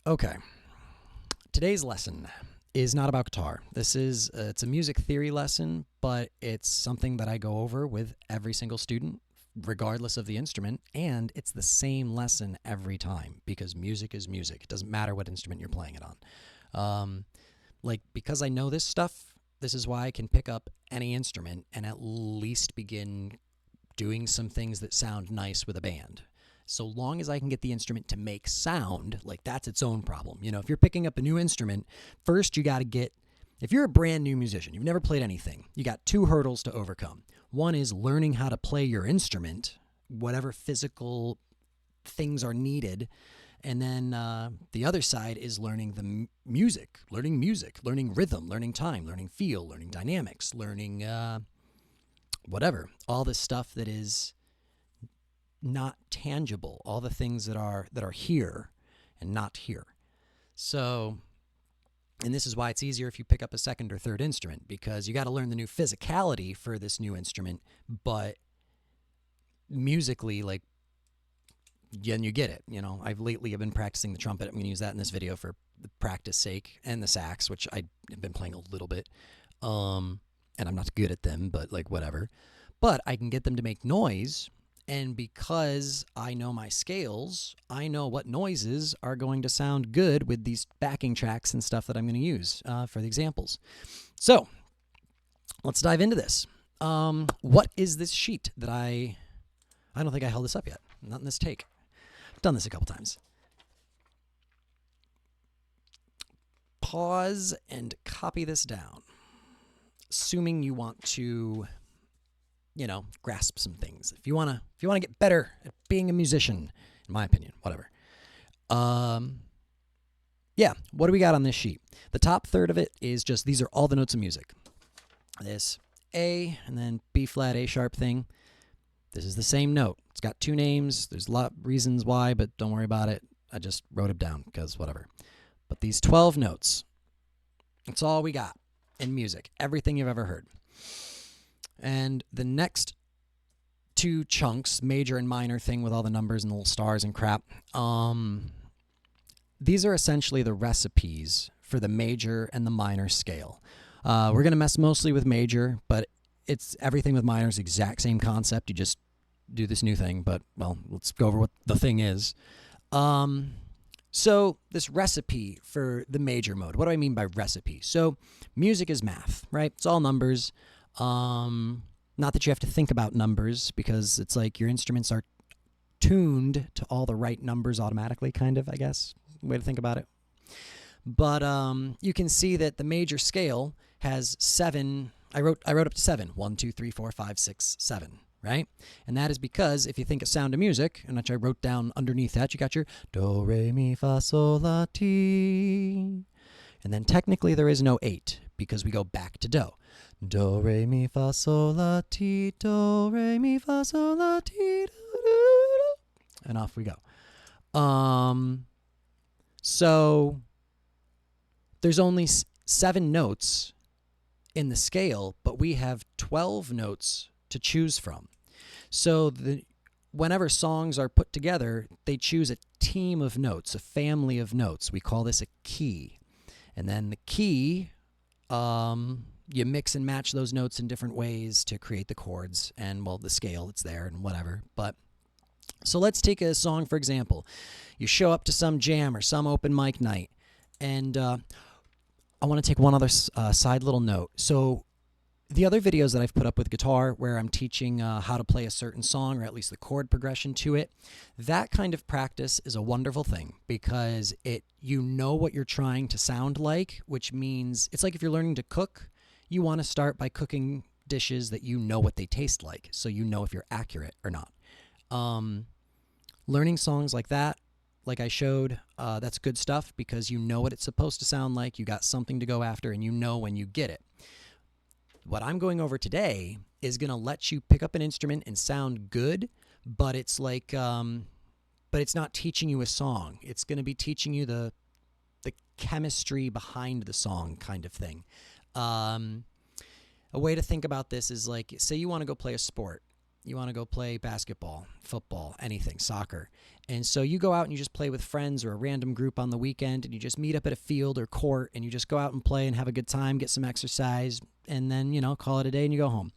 Okay. Today's lesson is not about guitar. It's a music theory lesson, but it's something that I go over with every single student, regardless of the instrument, and it's the same lesson every time because music is music. It doesn't matter what instrument you're playing it on. Because I know this stuff, this is why I can pick up any instrument and at least begin doing some things that sound nice with a band. So long as I can get the instrument to make sound, like that's its own problem. You know, if you're picking up a new instrument, first you got to if you're a brand new musician, you've never played anything, you got two hurdles to overcome. One is learning how to play your instrument, whatever physical things are needed. And then the other side is learning the music, learning rhythm, learning time, learning feel, learning dynamics, learning whatever, all this stuff that is not tangible, all the things that are here and not here. So, and this is why it's easier if you pick up a second or third instrument, because you got to learn the new physicality for this new instrument, but musically, like, and you get it. You know, I've been practicing the trumpet. I'm going to use that in this video for the practice sake, and the sax, which I've been playing a little bit, and I'm not good at them, but like whatever. But I can get them to make noise. And because I know my scales, I know what noises are going to sound good with these backing tracks and stuff that I'm going to use for the examples. So let's dive into this. What is this sheet that I don't think I held this up yet. Not in this take. I've done this a couple times. Pause and copy this down, assuming you want to grasp some things. If you want to get better at being a musician, in my opinion, whatever. What do we got on this sheet? The top third of it is just, these are all the notes of music. This A and then B flat, A sharp thing. This is the same note. It's got two names. There's a lot of reasons why, but don't worry about it. I just wrote it down because whatever. But these 12 notes, that's all we got in music. Everything you've ever heard. And the next two chunks, major and minor thing with all the numbers and the little stars and crap, these are essentially the recipes for the major and the minor scale. We're going to mess mostly with major, but it's everything with minor is the exact same concept. You just do this new thing, but, well, let's go over what the thing is. So this recipe for the major mode, what do I mean by recipe? So music is math, right? It's all numbers. Not that you have to think about numbers, because it's like your instruments are tuned to all the right numbers automatically, kind of, I guess, way to think about it. But you can see that the major scale has 7. I wrote up to 7. 1, 2, 3, 4, 5, 6, 7, right? And that is because if you think of Sound of Music, and which I wrote down underneath that, you got your do, re, mi, fa, sol, la, ti. And then technically there is no 8 because we go back to do. Do, re, mi, fa, sol, la, ti, do, re, mi, fa, sol, la, ti, do, do, do. And off we go. So there's only 7 notes in the scale, but we have 12 notes to choose from. So whenever songs are put together, they choose a team of notes, a family of notes. We call this a key. And then the key, you mix and match those notes in different ways to create the chords and, well, the scale, it's there and whatever. But so let's take a song, for example. You show up to some jam or some open mic night, and I want to take one other side little note. So the other videos that I've put up with guitar where I'm teaching how to play a certain song, or at least the chord progression to it, that kind of practice is a wonderful thing because you know what you're trying to sound like, which means it's like if you're learning to cook, you want to start by cooking dishes that you know what they taste like, so you know if you're accurate or not. Learning songs like that, like I showed, that's good stuff because you know what it's supposed to sound like, you got something to go after, and you know when you get it. What I'm going over today is going to let you pick up an instrument and sound good, but it's like, but it's not teaching you a song. It's going to be teaching you the chemistry behind the song kind of thing. A way to think about this is like, say you want to go play a sport. You want to go play basketball, football, anything, soccer. And so you go out and you just play with friends or a random group on the weekend, and you just meet up at a field or court, and you just go out and play and have a good time, get some exercise, and then, call it a day and you go home.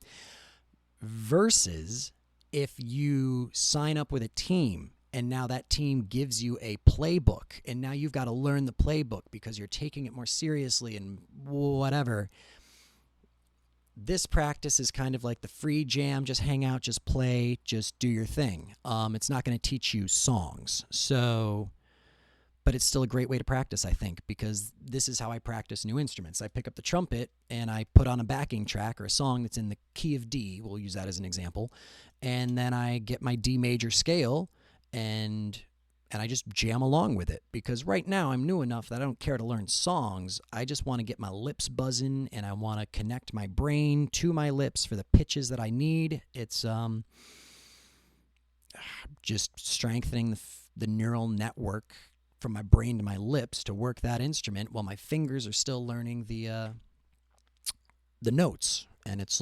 Versus if you sign up with a team and now that team gives you a playbook, and now you've got to learn the playbook because you're taking it more seriously and whatever. This practice is kind of like the free jam. Just hang out, just play, just do your thing. It's not going to teach you songs. But it's still a great way to practice, I think, because this is how I practice new instruments. I pick up the trumpet and I put on a backing track or a song that's in the key of D. We'll use that as an example. And then I get my D major scale and I just jam along with it, because right now I'm new enough that I don't care to learn songs. I just want to get my lips buzzing, and I want to connect my brain to my lips for the pitches that I need. It's just strengthening the neural network from my brain to my lips to work that instrument while my fingers are still learning the notes. And it's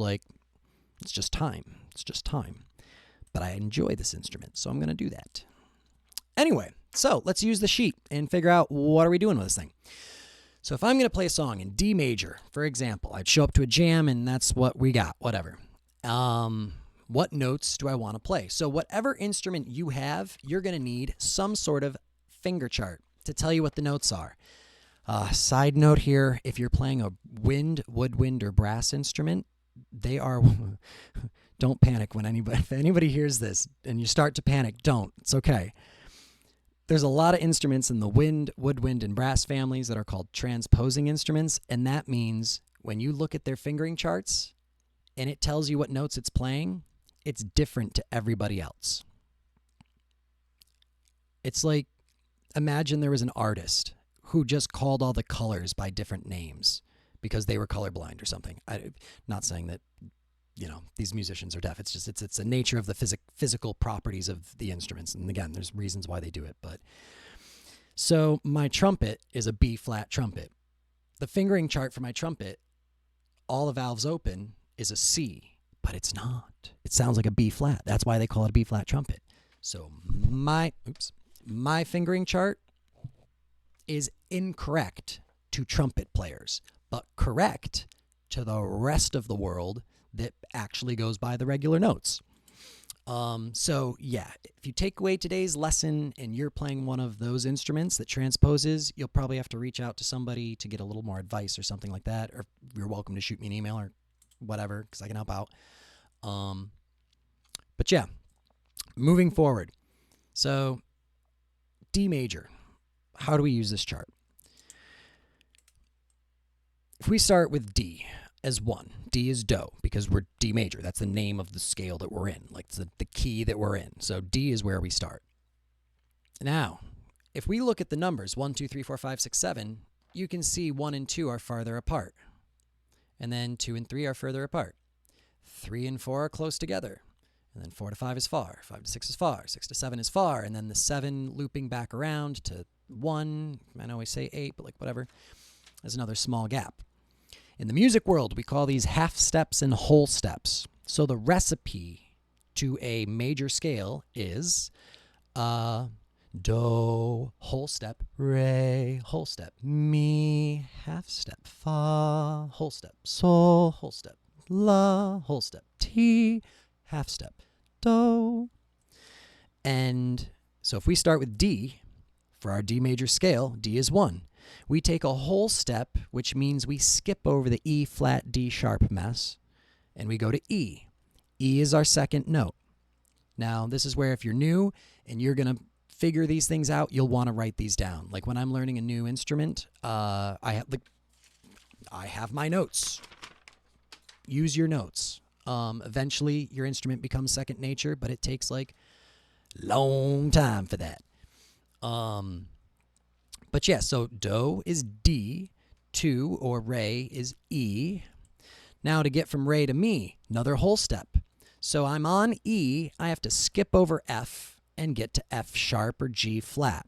just time. It's just time. But I enjoy this instrument, so I'm going to do that. Anyway, so let's use the sheet and figure out what are we doing with this thing. So if I'm going to play a song in D major, for example, I'd show up to a jam and that's what we got, whatever. What notes do I want to play? So whatever instrument you have, you're going to need some sort of finger chart to tell you what the notes are. Side note here, if you're playing a wind, woodwind, or brass instrument, they are... Don't panic if anybody hears this and you start to panic, don't. It's okay. There's a lot of instruments in the wind, woodwind, and brass families that are called transposing instruments, and that means when you look at their fingering charts and it tells you what notes it's playing, it's different to everybody else. It's like, imagine there was an artist who just called all the colors by different names because they were colorblind or something. I'm not saying that these musicians are deaf. It's just it's the nature of the physical properties of the instruments. And again, there's reasons why they do it. But so my trumpet is a B flat trumpet. The fingering chart for my trumpet, all the valves open, is a C, but it's not. It sounds like a B flat. That's why they call it a B flat trumpet. So my fingering chart is incorrect to trumpet players, but correct to the rest of the world that actually goes by the regular notes. So yeah, if you take away today's lesson and you're playing one of those instruments that transposes, you'll probably have to reach out to somebody to get a little more advice or something like that, or you're welcome to shoot me an email or whatever, because I can help out. But yeah, moving forward. So D major, how do we use this chart? If we start with D as 1, D is do, because we're D major. That's the name of the scale that we're in, like the key that we're in. So D is where we start. Now, if we look at the numbers 1, 2, 3, 4, 5, 6, 7, you can see 1 and 2 are farther apart. And then 2 and 3 are further apart. 3 and 4 are close together. And then 4 to 5 is far. 5 to 6 is far. 6 to 7 is far. And then the 7 looping back around to 1. I know we say 8, but whatever. There's another small gap. In the music world, we call these half steps and whole steps. So the recipe to a major scale is do, whole step, re, whole step, mi, half step, fa, whole step, sol, whole step, la, whole step, ti, half step, do. And so if we start with D, for our D major scale, D is 1. We take a whole step, which means we skip over the E flat D sharp mess, and we go to E. E is our second note. Now, this is where if you're new and you're going to figure these things out, you'll want to write these down. Like when I'm learning a new instrument, I have my notes. Use your notes. Eventually, your instrument becomes second nature, but it takes long time for that. But yeah, so do is D, 2 or re is E. Now to get from re to mi, another whole step. So I'm on E, I have to skip over F and get to F sharp or G flat.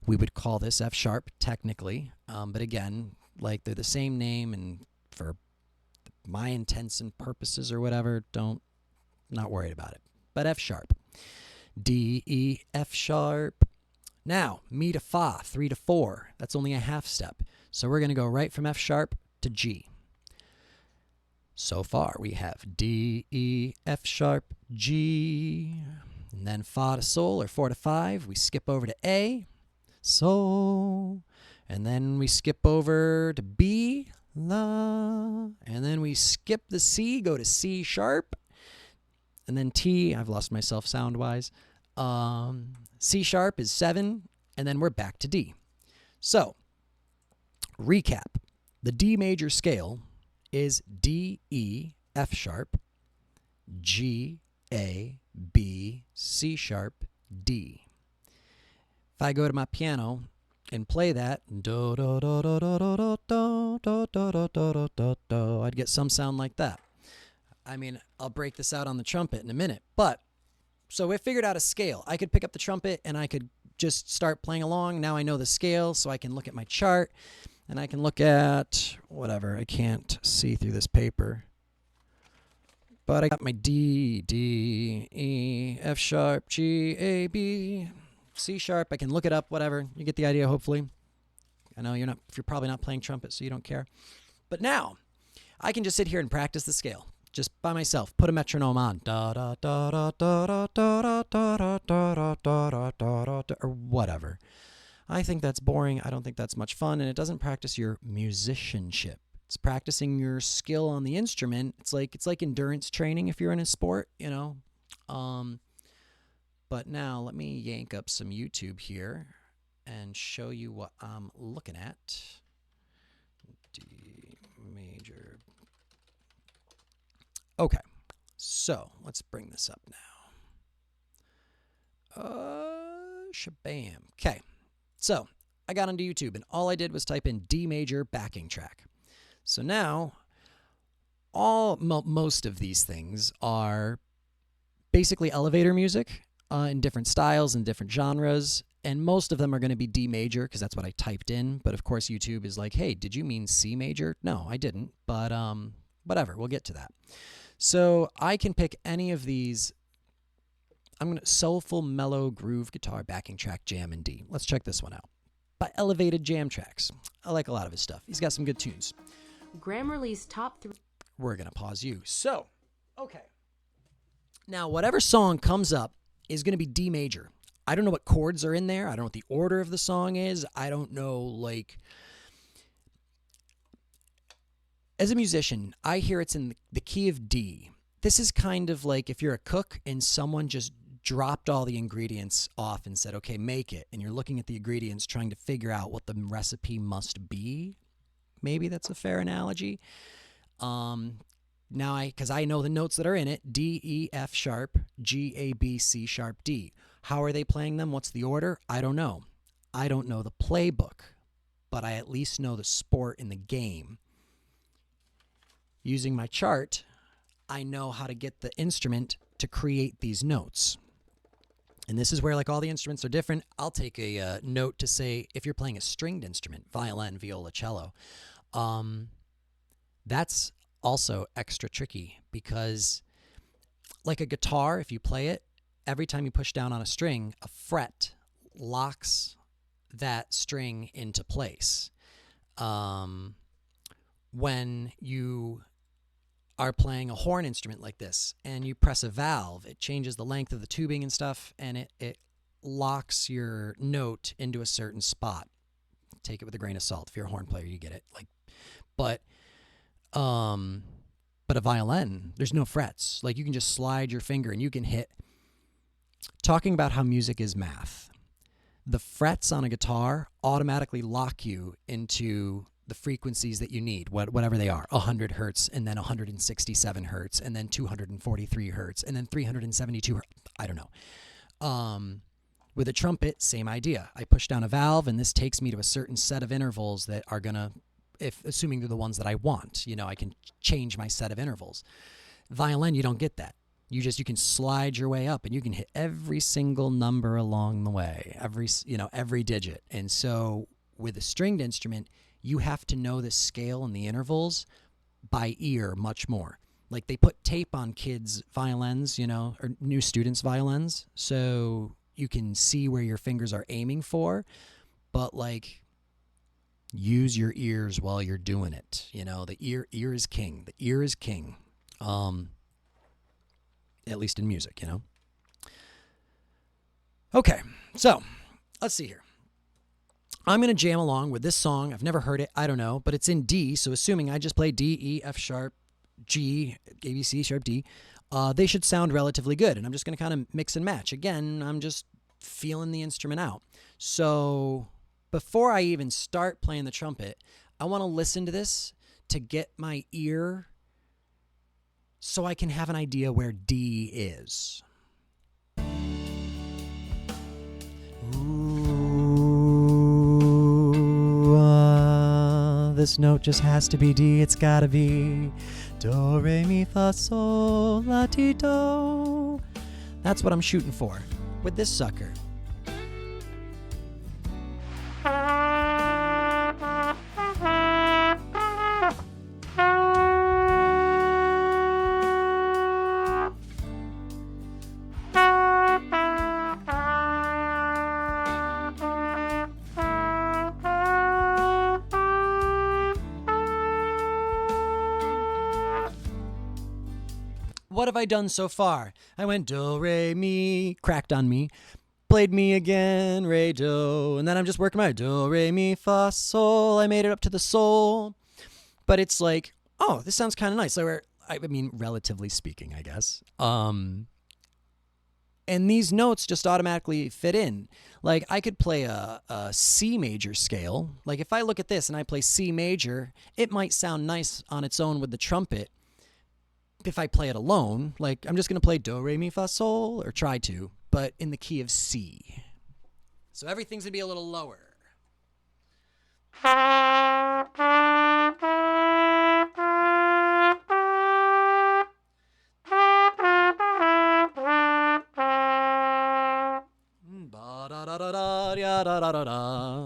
We would call this F sharp technically, but again, they're the same name, and for my intents and purposes or whatever, don't Not worried about it. But F sharp. D, E, F sharp. Now, mi to fa, 3 to 4. That's only a half step. So we're going to go right from F sharp to G. So far, we have D, E, F sharp, G. And then fa to sol, or 4 to 5. We skip over to A, sol. And then we skip over to B, la. And then we skip the C, go to C sharp. And then T, I've lost myself sound-wise. C sharp is 7, and then we're back to D. So, recap. The D major scale is D, E, F sharp, G, A, B, C sharp, D. If I go to my piano and play that, do, do, do, do, do, do, do, do, do, do, do, do, do, I'd get some sound like that. I mean, I'll break this out on the trumpet in a minute, but so we figured out a scale. I could pick up the trumpet and I could just start playing along. Now I know the scale, so I can look at my chart and I can look at whatever. I can't see through this paper, but I got my D, D, E, F sharp, G, A, B, C sharp. I can look it up, whatever. You get the idea, hopefully. I know you're probably not playing trumpet, so you don't care. But now I can just sit here and practice the scale. Just by myself, put a metronome on, da da da da da da da da da da da da, or whatever. I think that's boring. I don't think that's much fun, and it doesn't practice your musicianship. It's practicing your skill on the instrument. It's like endurance training if you're in a sport, you know. But now let me yank up some YouTube here and show you what I'm looking at. D major. Okay, so let's bring this up now. Shabam. Okay, so I got onto YouTube and all I did was type in D major backing track. So now, most of these things are basically elevator music in different styles and different genres, and most of them are going to be D major because that's what I typed in. But of course, YouTube is like, hey, did you mean C major? No, I didn't, but whatever, we'll get to that. So I can pick any of these. I'm going to soulful, mellow, groove guitar backing track jam in D. Let's check this one out. By Elevated Jam Tracks. I like a lot of his stuff. He's got some good tunes. Grammarly's top 3. We're going to pause you. So, okay. Now, whatever song comes up is going to be D major. I don't know what chords are in there. I don't know what the order of the song is. I don't know, like... As a musician, I hear it's in the key of D. This is kind of like if you're a cook and someone just dropped all the ingredients off and said, okay, make it. And you're looking at the ingredients trying to figure out what the recipe must be. Maybe that's a fair analogy. Now, because I know the notes that are in it, D, E, F sharp, G, A, B, C sharp, D. How are they playing them? What's the order? I don't know. I don't know the playbook, but I at least know the sport in the game. Using my chart, I know how to get the instrument to create these notes. And this is where, like, all the instruments are different. I'll take a note to say, if you're playing a stringed instrument, violin, viola, cello, that's also extra tricky because, like a guitar, if you play it, every time you push down on a string, a fret locks that string into place. When you are playing a horn instrument like this and you press a valve, it changes the length of the tubing and stuff, and it locks your note into a certain spot. Take it with a grain of salt. If you're a horn player, you get it. But a violin, there's no frets. Like, you can just slide your finger and you can hit. Talking about how music is math, the frets on a guitar automatically lock you into the frequencies that you need, whatever they are, 100 hertz, and then 167 hertz, and then 243 hertz, and then 372 hertz. I don't know. With a trumpet, same idea. I push down a valve, and this takes me to a certain set of intervals that are going to, assuming they're the ones that I want, I can change my set of intervals. Violin, you don't get that. You can slide your way up, and you can hit every single number along the way, every digit. And so with a stringed instrument, you have to know the scale and the intervals by ear much more. Like they put tape on kids' violins, or new students' violins, so you can see where your fingers are aiming for, but like use your ears while you're doing it. The ear is king. The ear is king. At least in music, Okay, so let's see here. I'm going to jam along with this song. I've never heard it. I don't know, but it's in D. So assuming I just play D, E, F sharp, G, A, B, C, sharp, D, they should sound relatively good. And I'm just going to kind of mix and match. Again, I'm just feeling the instrument out. So before I even start playing the trumpet, I want to listen to this to get my ear so I can have an idea where D is. This note just has to be D. It's gotta be do, re, mi, fa, sol, la, ti, do. That's what I'm shooting for with this sucker. What have I done so far? I went do, re, mi, cracked on me, played me again, re, do, and then I'm just working my do, re, mi, fa, sol. I made it up to the sol, but it's like, oh, this sounds kind of nice. I mean, relatively speaking, I guess. And these notes just automatically fit in. Like I could play a C major scale. Like if I look at this and I play C major, it might sound nice on its own with the trumpet. If I play it alone, like I'm just going to play do, re, mi, fa, sol, or try to, but in the key of C. So everything's going to be a little lower.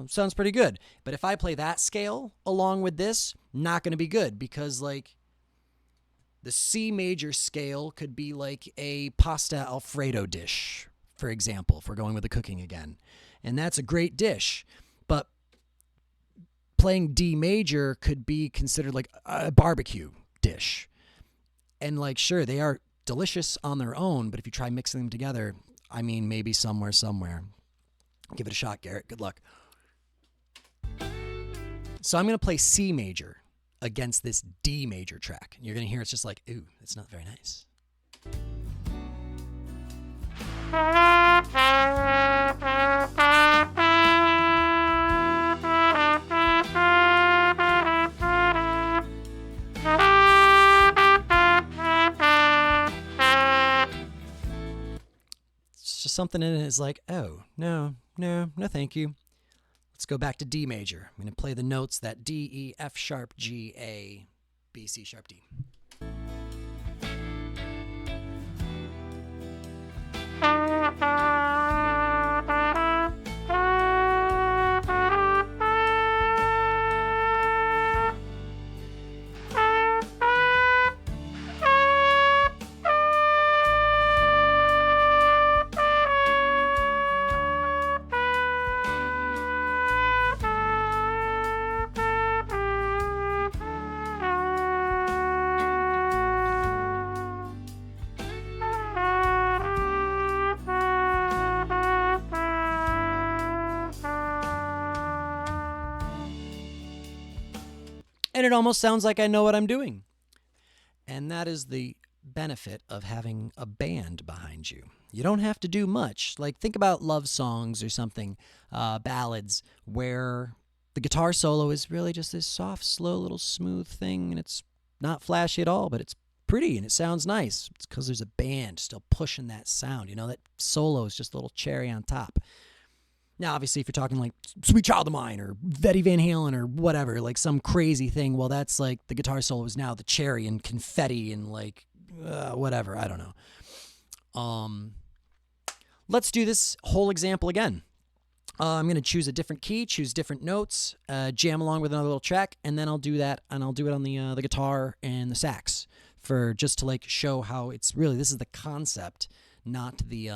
Sounds pretty good. But if I play that scale along with this, not going to be good because like the C major scale could be like a pasta Alfredo dish, for example, if we're going with the cooking again. And that's a great dish. But playing D major could be considered like a barbecue dish. And like, sure, they are delicious on their own, but if you try mixing them together, I mean, maybe somewhere. Give it a shot, Garrett. Good luck. So I'm going to play C major against this D major track. And you're going to hear it's just like, ooh, it's not very nice. It's just something in it is like, oh, no, thank you. Let's go back to D major. I'm going to play the notes that D, E, F sharp, G, A, B, C sharp, D. And it almost sounds like I know what I'm doing. And that is the benefit of having a band behind you. You don't have to do much. Like think about love songs or something, ballads, where the guitar solo is really just this soft, slow, little smooth thing, and it's not flashy at all, but it's pretty and it sounds nice. It's because there's a band still pushing that sound. That solo is just a little cherry on top. Now, obviously, if you're talking like Sweet Child of Mine or Eddie Van Halen or whatever, like some crazy thing, well, that's like the guitar solo is now the cherry and confetti and like whatever. I don't know. Let's do this whole example again. I'm going to choose a different key, choose different notes, jam along with another little track, and then I'll do that, and I'll do it on the guitar and the sax for just to like show how it's really, this is the concept, not the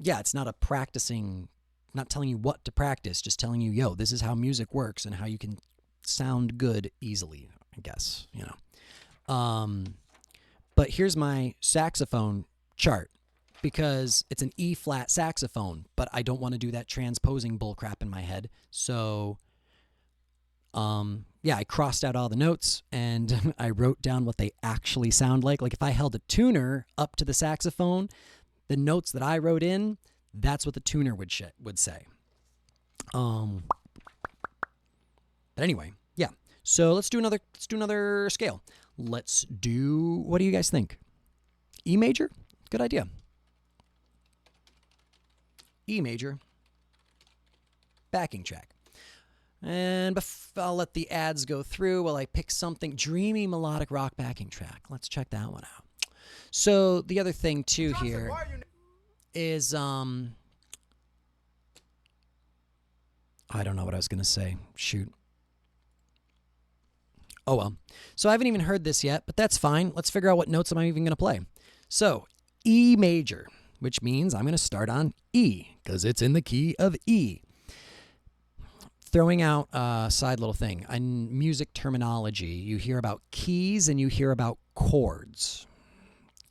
it's not a practicing, not telling you what to practice, just telling you, yo, this is how music works and how you can sound good easily, I guess, you know. But here's my saxophone chart, because it's an E flat saxophone, but I don't want to do that transposing bullcrap in my head. So I crossed out all the notes and I wrote down what they actually sound like. Like if I held a tuner up to the saxophone, the notes that I wrote in, that's what the tuner would say. But anyway, yeah. So let's do another scale. Let's do, what do you guys think? E major? Good idea. E major. Backing track. And I'll let the ads go through while I pick something. Dreamy melodic rock backing track. Let's check that one out. So the other thing too here is I don't know what I was gonna say. Shoot. Oh well. So I haven't even heard this yet, but that's fine. Let's figure out what notes am I even gonna play. So E major, which means I'm gonna start on E because it's in the key of E. Throwing out a side little thing. In music terminology, you hear about keys and you hear about chords.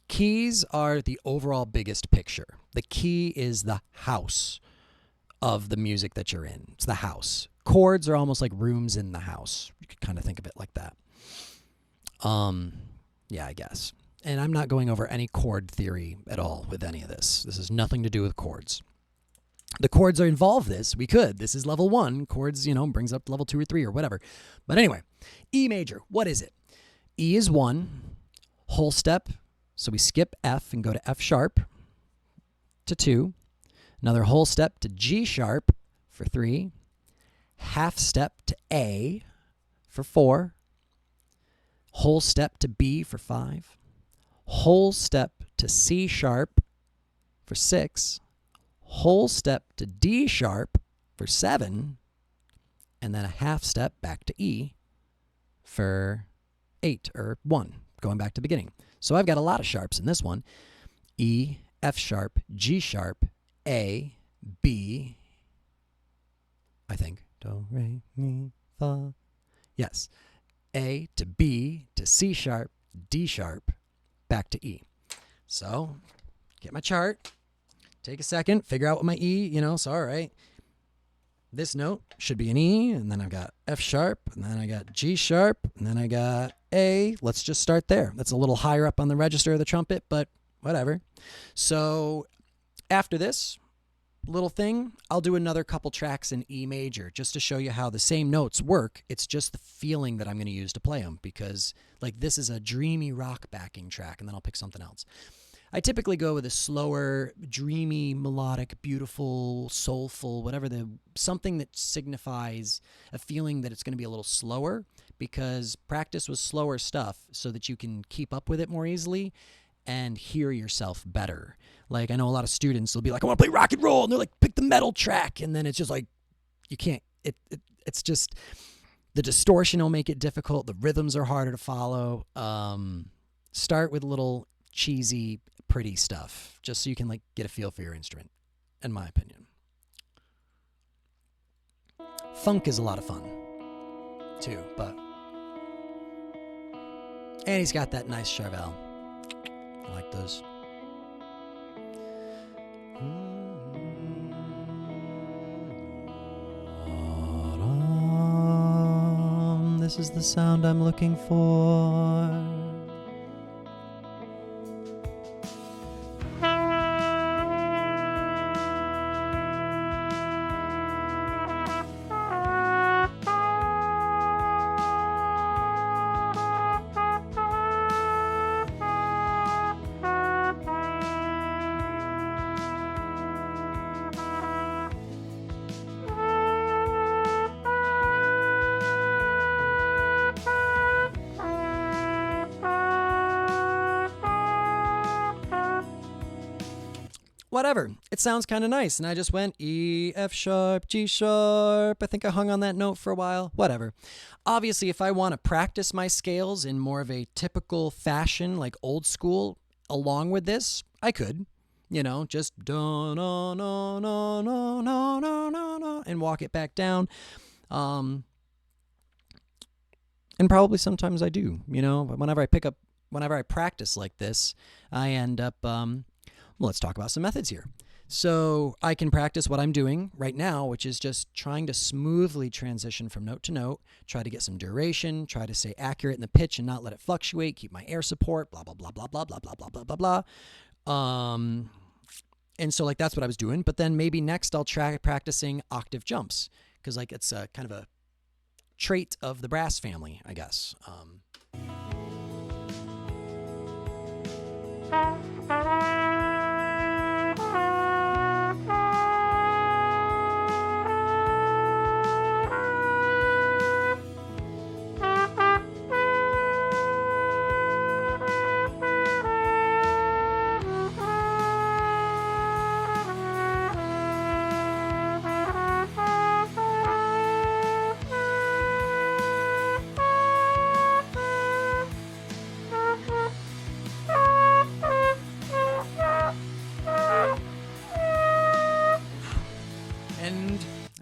Keys are the overall biggest picture. The key is the house of the music that you're in. It's the house. Chords are almost like rooms in the house. You could kind of think of it like that. Yeah, I guess. And I'm not going over any chord theory at all with any of this. This has nothing to do with chords. The chords are involved this. We could. This is level 1. Chords, brings up level 2 or 3 or whatever. But anyway, E major. What is it? E is 1. Whole step. So we skip F and go to F sharp to 2. Another whole step to G sharp for 3. Half step to A for 4. Whole step to B for 5. Whole step to C sharp for 6. Whole step to D sharp for 7, and then a half step back to E for 8, or 1, going back to the beginning. So I've got a lot of sharps in this one. E, F sharp, G sharp, A, B, I think. Do, re, mi, fa. Yes. A to B to C sharp, D sharp, back to E. So get my chart. Take a second, figure out what my E, so all right. This note should be an E, and then I've got F sharp, and then I got G sharp, and then I got A. Let's just start there. That's a little higher up on the register of the trumpet, but whatever. So after this little thing, I'll do another couple tracks in E major just to show you how the same notes work. It's just the feeling that I'm going to use to play them, because like this is a dreamy rock backing track, and then I'll pick something else. I typically go with a slower, dreamy, melodic, beautiful, soulful, something that signifies a feeling that it's going to be a little slower, because practice with slower stuff so that you can keep up with it more easily and hear yourself better. Like I know a lot of students will be like, I want to play rock and roll, and they're like, pick the metal track, and then it's just like, you can't, it's just, the distortion will make it difficult, the rhythms are harder to follow. Start with a little cheesy, pretty stuff, just so you can like get a feel for your instrument, in my opinion. Funk is a lot of fun too, and he's got that nice Charvel. I like those. This is the sound I'm looking for. whatever. It sounds kind of nice. And I just went E, F sharp, G sharp. I think I hung on that note for a while. Whatever. Obviously, if I want to practice my scales in more of a typical fashion, like old school, along with this, I could. Just da na na na na na na na and walk it back down. And probably sometimes I do. Whenever I practice like this, I end up. Let's talk about some methods here. So I can practice what I'm doing right now, which is just trying to smoothly transition from note to note, try to get some duration, try to stay accurate in the pitch and not let it fluctuate, keep my air support, blah, blah, blah, blah, blah, blah, blah, blah, blah, blah, blah. And so that's what I was doing. But then maybe next I'll try practicing octave jumps because it's a kind of a trait of the brass family, I guess.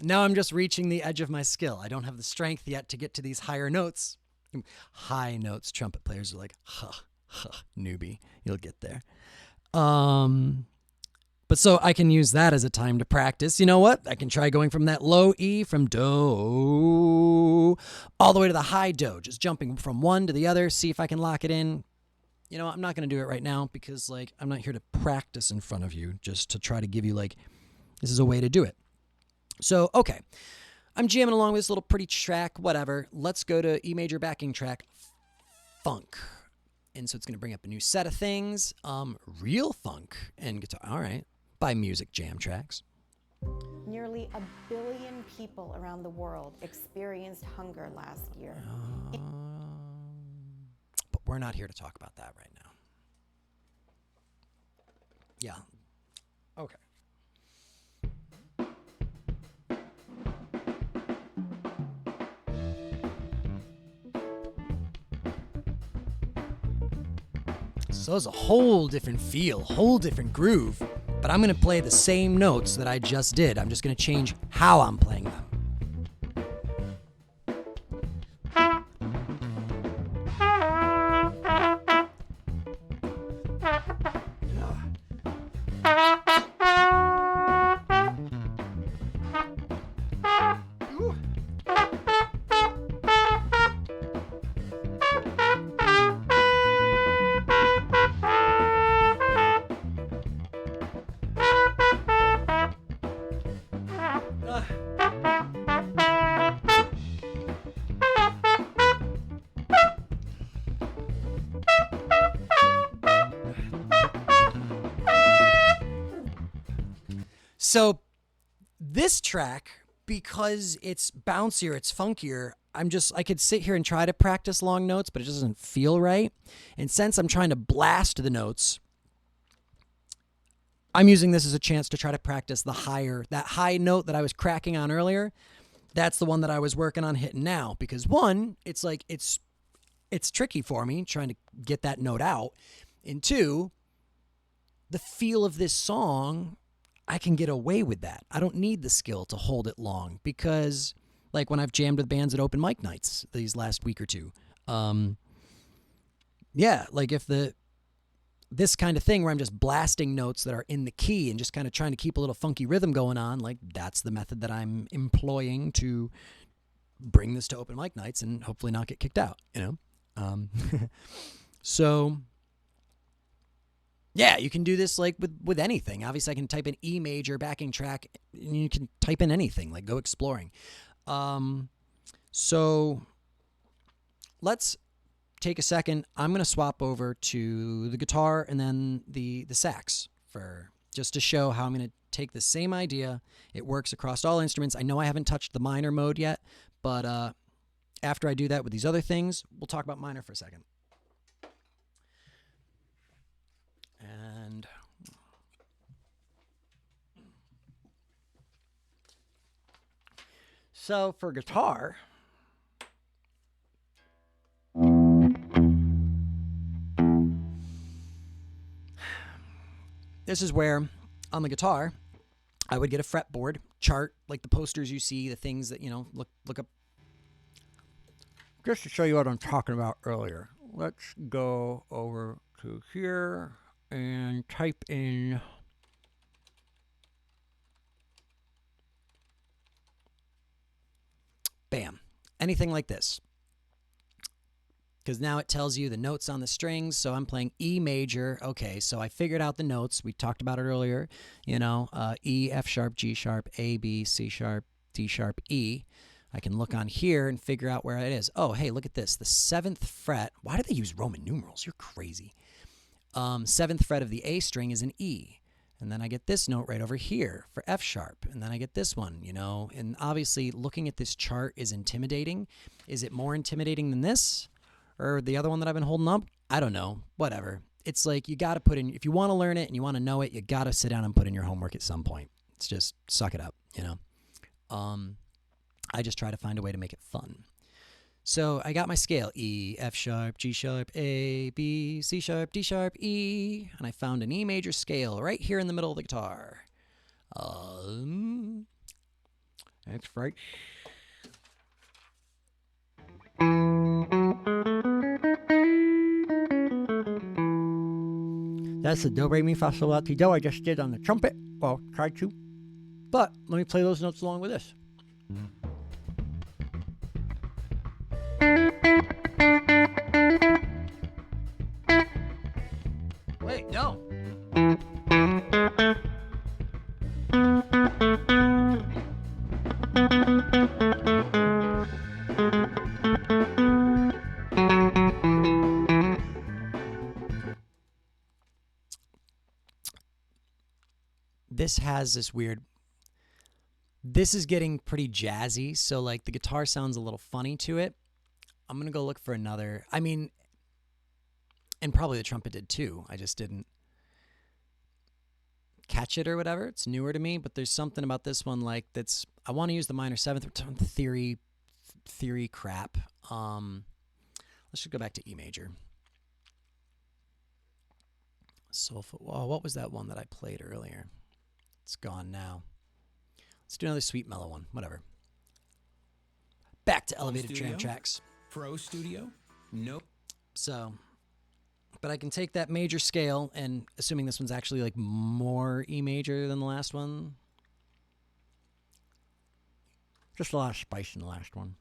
Now I'm just reaching the edge of my skill. I don't have the strength yet to get to these higher notes. High notes, trumpet players are like, newbie, you'll get there. But so I can use that as a time to practice. You know what? I can try going from that low E from do all the way to the high do, just jumping from one to the other, see if I can lock it in. I'm not going to do it right now because I'm not here to practice in front of you, just to try to give you this is a way to do it. So, okay, I'm jamming along with this little pretty track, whatever. Let's go to E major backing track, funk. And so it's going to bring up a new set of things, real funk and guitar. All right, by Music Jam Tracks. Nearly 1 billion people around the world experienced hunger last year. But we're not here to talk about that right now. Yeah. Okay. So it's a whole different feel, whole different groove. But I'm going to play the same notes that I just did. I'm just going to change how I'm playing them. So this track, because it's bouncier, it's funkier, I could sit here and try to practice long notes, but it just doesn't feel right. And since I'm trying to blast the notes, I'm using this as a chance to try to practice that high note that I was cracking on earlier. That's the one that I was working on hitting now, because one, it's tricky for me trying to get that note out. And two, the feel of this song, I can get away with that. I don't need the skill to hold it long because when I've jammed with bands at open mic nights these last week or two, if this kind of thing where I'm just blasting notes that are in the key and just kind of trying to keep a little funky rhythm going on, that's the method that I'm employing to bring this to open mic nights and hopefully not get kicked out, So yeah, you can do this with anything. Obviously, I can type in E major backing track, and you can type in anything. Go exploring. So let's take a second. I'm going to swap over to the guitar and then the sax just to show how I'm going to take the same idea. It works across all instruments. I know I haven't touched the minor mode yet, but after I do that with these other things, we'll talk about minor for a second. And So for guitar, this is where on the guitar, I would get a fretboard chart, like the posters you see, the things that, look up. Just to show you what I'm talking about earlier, let's go over to here and type in bam, anything like this. Because now it tells you the notes on the strings. So I'm playing E major. Okay, so I figured out the notes. We talked about it earlier. E, F sharp, G sharp, A, B, C sharp, D sharp, E. I can look on here and figure out where it is. Oh, hey, look at this. The 7th fret. Why do they use Roman numerals? You're crazy. 7th fret of the A string is an E. And then I get this note right over here for F sharp. And then I get this one, And obviously, looking at this chart is intimidating. Is it more intimidating than this? Or the other one that I've been holding up? I don't know. Whatever. It's like you got to put in, if you want to learn it and you want to know it, you got to sit down and put in your homework at some point. It's just suck it up, I just try to find a way to make it fun. So I got my scale, E, F sharp, G sharp, A, B, C sharp, D sharp, E, and I found an E major scale right here in the middle of the guitar. That's right. That's the do, re, mi, fa, sol, la, ti, do I just did on the trumpet. Well, tried to. But let me play those notes along with this. Wait, no. This has this weird, this is getting pretty jazzy, so like the guitar sounds a little funny to it. I'm going to go look for another, and probably the trumpet did too. I just didn't catch it or whatever. It's newer to me, but there's something about this one like that's, I want to use the minor 7th theory crap. Let's just go back to E major. So, what was that one that I played earlier? It's gone now. Let's do another sweet mellow one. Whatever. Back to elevated tram tracks. Pro Studio? Nope. So, but I can take that major scale, and assuming this one's actually like more E major than the last one. Just a lot of spice in the last one.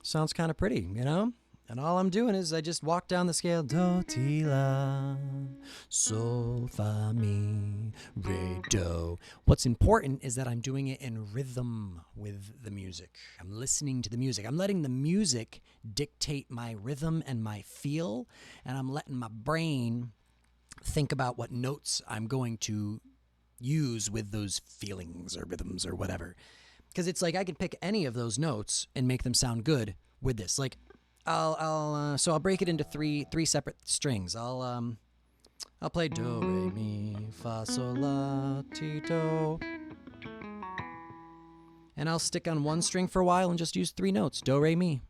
Sounds kind of pretty, And all I'm doing is I just walk down the scale. Do, ti, la, sol, fa, mi, re, do. What's important is that I'm doing it in rhythm with the music. I'm listening to the music. I'm letting the music dictate my rhythm and my feel, and I'm letting my brain think about what notes I'm going to use with those feelings or rhythms or whatever. Because it's like I can pick any of those notes and make them sound good with this. Like I'll break it into three separate strings. I'll play do, re, mi, fa, sol, la, ti, do. And I'll stick on one string for a while and just use 3 notes, do, re, mi.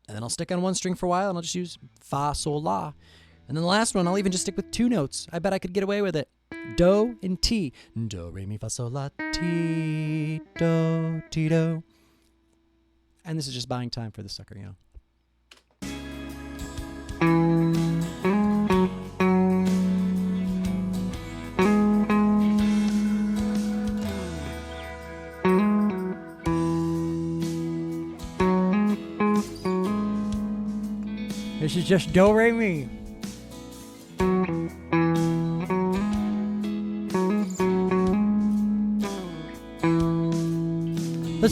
And then I'll stick on one string for a while and I'll just use fa, sol, la. And then the last one, I'll even just stick with 2 notes. I bet I could get away with it. Do and ti. Do, re, mi, fa, sol, la, ti, do, ti, do. And this is just buying time for the sucker, This is just do, re, mi.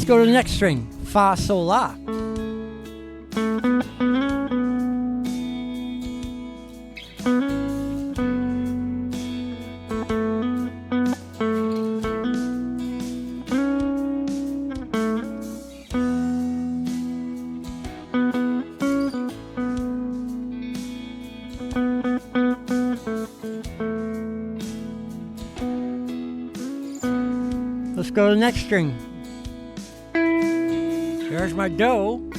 go to the next string. Fa, sol, la. Let's go to the next string. There's my do.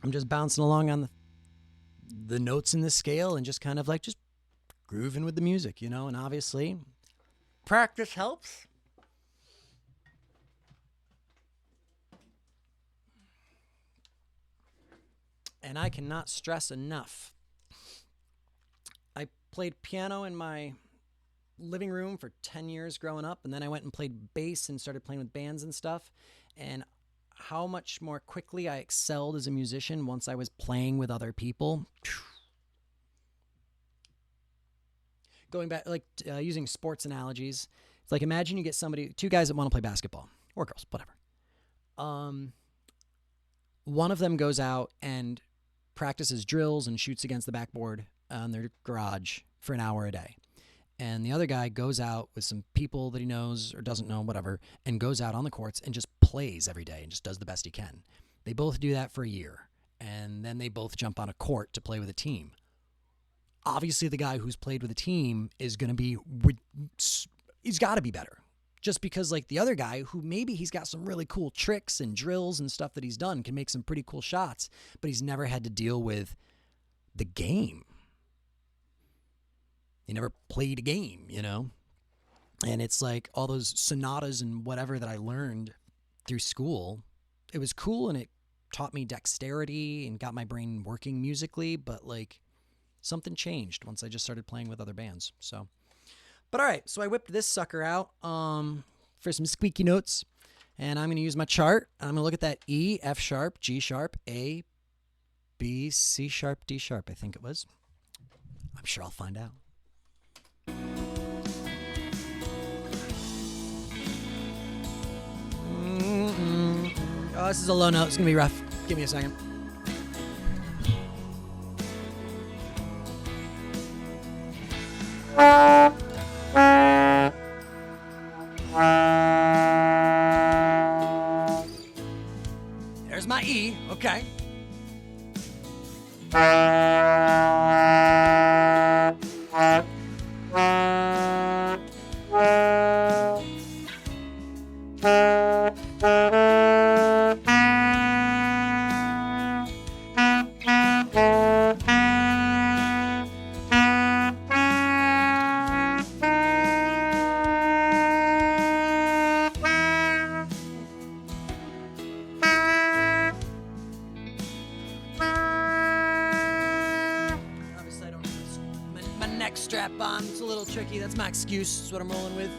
I'm just bouncing along on the notes in the scale and just kind of like just grooving with the music, you know, and obviously practice helps. And I cannot stress enough. I played piano in my living room for 10 years growing up, and then I went and played bass and started playing with bands and stuff. And how much more quickly I excelled as a musician once I was playing with other people. Going back, like using sports analogies, it's like imagine you get two guys that want to play basketball, or girls, whatever. One of them goes out and practices drills and shoots against the backboard on their garage for an hour a day. And the other guy goes out with some people that he knows or doesn't know, whatever, and goes out on the courts and just plays every day and just does the best he can. They both do that for a year, and then they both jump on a court to play with a team. Obviously, the guy who's played with a team is going to be, he's got to be better. Just because, like, the other guy, who maybe he's got some really cool tricks and drills and stuff that he's done, can make some pretty cool shots, but he's never had to deal with the game. He never played a game, you know? And it's like all those sonatas and whatever that I learned through school, it was cool and it taught me dexterity and got my brain working musically, but like something changed once I just started playing with other bands. So, but all right, so I whipped this sucker out for some squeaky notes, and I'm going to use my chart. I'm going to look at that E, F sharp, G sharp, A, B, C sharp, D sharp, I think it was. I'm sure I'll find out. Oh, this is a low note. It's going to be rough. Give me a second. There's my E. Okay. Strap on. It's a little tricky. That's my excuse. That's what I'm rolling with.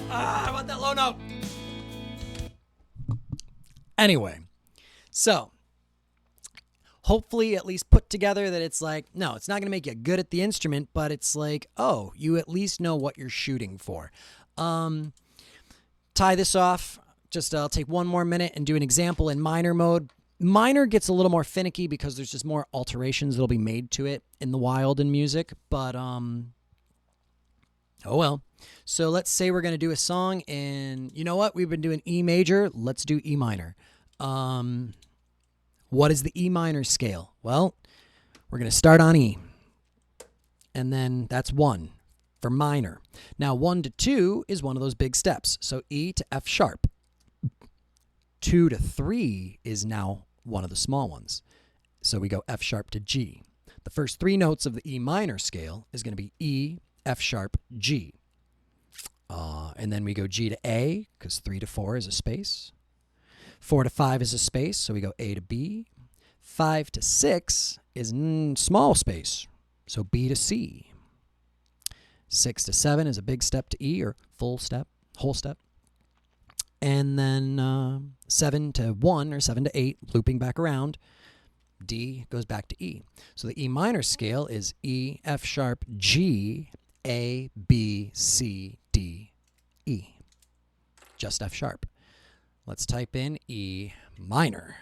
I want that low note. Anyway, so hopefully at least put together that it's like, no, it's not going to make you good at the instrument, but it's like, oh, you at least know what you're shooting for. Tie this off. Just I'll take one more minute and do an example in minor mode. Minor gets a little more finicky because there's just more alterations that'll be made to it in the wild in music, but oh well. So let's say we're going to do a song in, you know what? We've been doing E major. Let's do E minor. What is the E minor scale? Well, we're going to start on E. And then that's 1 for minor. Now 1 to 2 is one of those big steps. So E to F sharp. 2 to 3 is now one of the small ones. So we go F sharp to G. The first 3 notes of the E minor scale is going to be E, F sharp, G. And then we go G to A, because 3 to 4 is a space. 4 to 5 is a space, so we go A to B. 5 to 6 is small space, so B to C. 6 to 7 is a big step to E, or full step, whole step. And then 7 to 1 or 7 to 8, looping back around, D goes back to E. So the E minor scale is E, F sharp, G, A, B, C, D, E. Just F sharp. Let's type in E minor.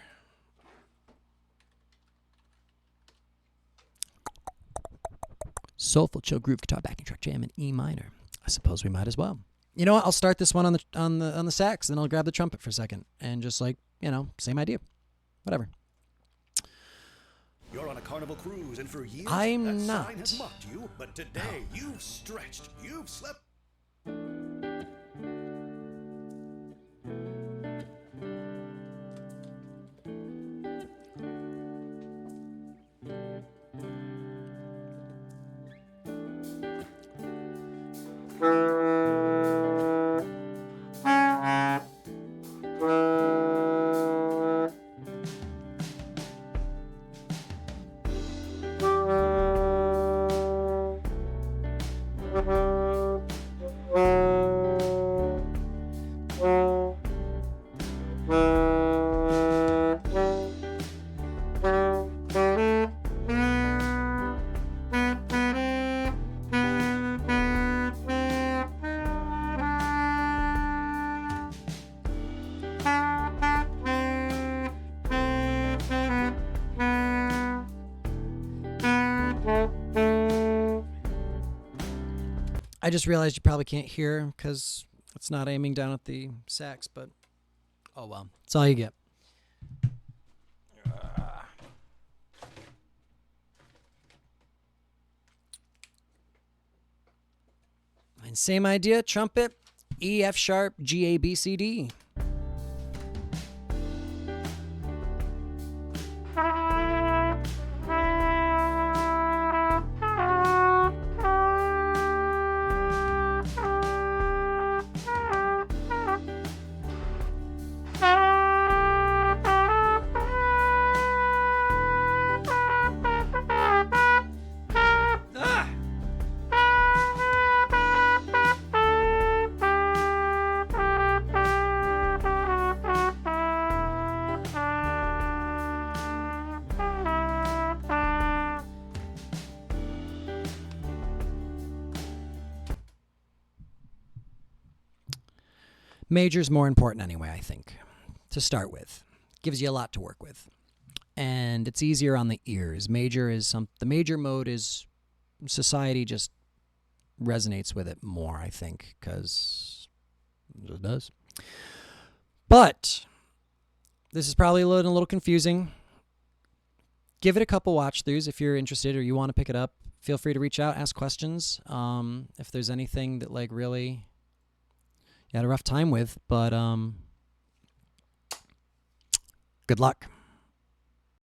Soulful, chill groove, guitar, backing track, jam in E minor. I suppose we might as well. You know what? I'll start this one on the sax, then I'll grab the trumpet for a second and just same idea. Whatever. You're on a carnival cruise, and for years I'm that not. sign has mocked you, but today you've stretched, you've slept. I just realized you probably can't hear because it's not aiming down at the sax, but oh well. That's all you get. And same idea, trumpet, E, F sharp, G, A, B, C, D. Major's more important anyway, I think, to start with. Gives you a lot to work with. And it's easier on the ears. The major mode is, society just resonates with it more, I think, because it does. But this is probably a little confusing. Give it a couple watch throughs if you're interested or you want to pick it up. Feel free to reach out, ask questions. If there's anything that really you had a rough time with, but good luck.